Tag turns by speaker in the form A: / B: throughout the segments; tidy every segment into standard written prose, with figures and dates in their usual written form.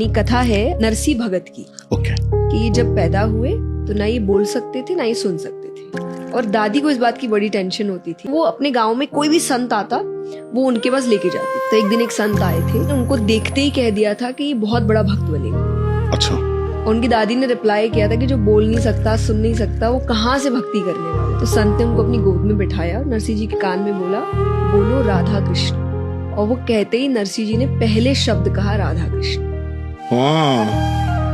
A: एक कथा है नरसी भगत की।
B: ओके।
A: कि ये जब पैदा हुए तो ना ये बोल सकते थे ना ये सुन सकते थे, और दादी को इस बात की बड़ी टेंशन होती थी। वो अपने गांव में कोई भी संत आता वो उनके पास लेके जाती। तो एक दिन एक संत आए थे, उनको देखते ही कह दिया था कि ये बहुत बड़ा भक्त बनेगा।
B: अच्छा।
A: और उनकी दादी ने रिप्लाई किया था कि जो बोल नहीं सकता सुन नहीं सकता वो कहाँ से भक्ति करने वाला। तो संत ने उनको अपनी गोद में बिठाया, नरसी जी के कान में बोला, बोलो राधा कृष्ण। और वो कहते ही नरसी जी ने पहले शब्द कहा राधा कृष्ण।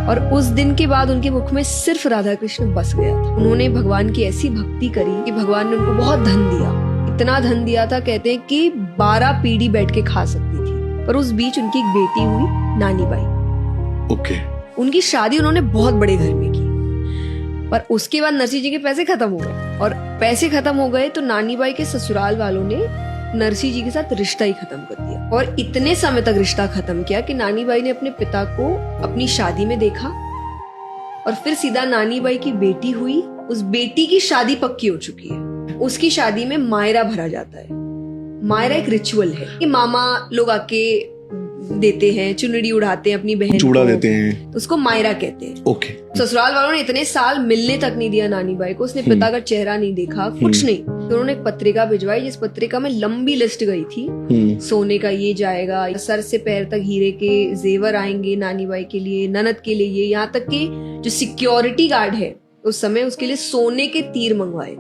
A: और उस दिन के बाद उनके मुख में सिर्फ राधा कृष्ण बस गया था। उन्होंने भगवान की ऐसी भक्ति करी कि भगवान ने उनको बहुत धन दिया। इतना धन दिया था, कहते हैं कि 12 पीढ़ी बैठ के खा सकती थी। पर उस बीच उनकी एक बेटी हुई, नानी बाई।
B: ओके।
A: उनकी शादी उन्होंने बहुत बड़े घर में की। पर उसके बाद नरसी जी के पैसे खत्म हो गए, और पैसे खत्म हो गए तो नानी बाई के ससुराल वालों ने नरसी जी के साथ रिश्ता ही खत्म कर दिया। और इतने समय तक रिश्ता खत्म किया कि नानी बाई ने अपने पिता को अपनी शादी में देखा, और फिर सीधा नानी बाई की बेटी हुई। उस बेटी की शादी पक्की हो चुकी है। उसकी शादी में मायरा भरा जाता है। मायरा एक रिचुअल है कि मामा लोग आके देते हैं, चुनरी उड़ाते हैं अपनी बहन
B: चूड़ा
A: को,
B: देते हैं,
A: तो उसको मायरा कहते हैं।
B: ओके।
A: ससुराल वालों ने इतने साल मिलने तक नहीं दिया नानी बाई को। उसने पिता का चेहरा नहीं देखा, कुछ नहीं। तो उन्होंने एक पत्रिका भिजवाई, जिस पत्रिका में लंबी लिस्ट गई थी। सोने का ये जाएगा, सर से पैर तक हीरे के जेवर आएंगे नानी बाई के लिए, ननद के लिए, ये यहाँ तक कि जो सिक्योरिटी गार्ड है उस समय उसके लिए सोने के तीर मंगवाए।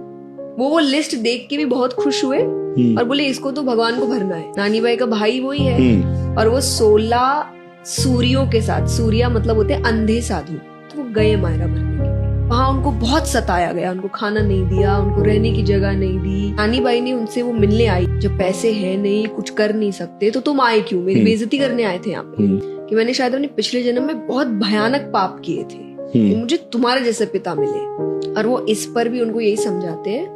A: वो लिस्ट देख के भी बहुत खुश हुए और बोले इसको तो भगवान को भरना है। नानी बाई का भाई वही है। और वो 16 सूर्यों के साथ, सूर्या मतलब होते हैं अंधे साधु, तो वो गए मायरा भरने के लिए। वहां उनको बहुत सताया गया, उनको खाना नहीं दिया, उनको रहने की जगह नहीं दी। नानी बाई ने उनसे वो मिलने आई, जब पैसे है नहीं, कुछ कर नहीं सकते तो तुम आए क्यों, मेरी बेइज्जती करने आए थे यहाँ पे, कि मैंने शायद अपने पिछले जन्म में बहुत भयानक पाप किए थे, मुझे तुम्हारे जैसे पिता मिले। और वो इस पर भी उनको यही समझाते हैं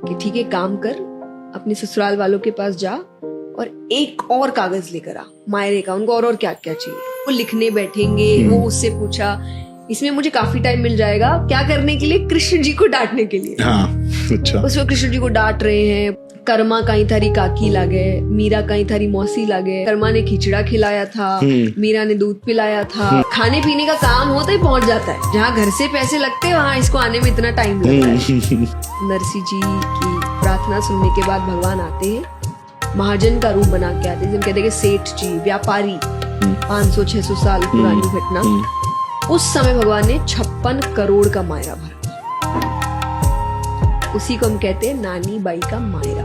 A: कि ठीक है, काम कर, अपने ससुराल वालों के पास जा और एक और कागज लेकर आ मायरे का। उनको और क्या क्या चाहिए वो लिखने बैठेंगे। वो उससे पूछा, इसमें मुझे काफी टाइम मिल जाएगा, क्या करने के लिए, कृष्ण जी को डांटने के लिए।
B: हाँ, अच्छा।
A: उसमें कृष्ण जी को डांट रहे हैं। कर्मा कहीं थारी काकी लागे, मीरा कहीं थारी मौसी लागे। कर्मा ने खिचड़ा खिलाया था, मीरा ने दूध पिलाया था। खाने पीने का काम होता ही पहुंच जाता है, जहाँ घर से पैसे लगते हैं वहाँ इसको आने में इतना टाइम लगता है। नरसी जी की प्रार्थना सुनने के बाद भगवान आते हैं, महाजन का रूप बना के आते हैं, जिनको कहते हैं सेठ जी, व्यापारी। 500-600 साल पुरानी घटना। उस समय भगवान ने 56 करोड़ का मायरा भरा। उसी को हम कहते हैं नानी बाई का मायरा।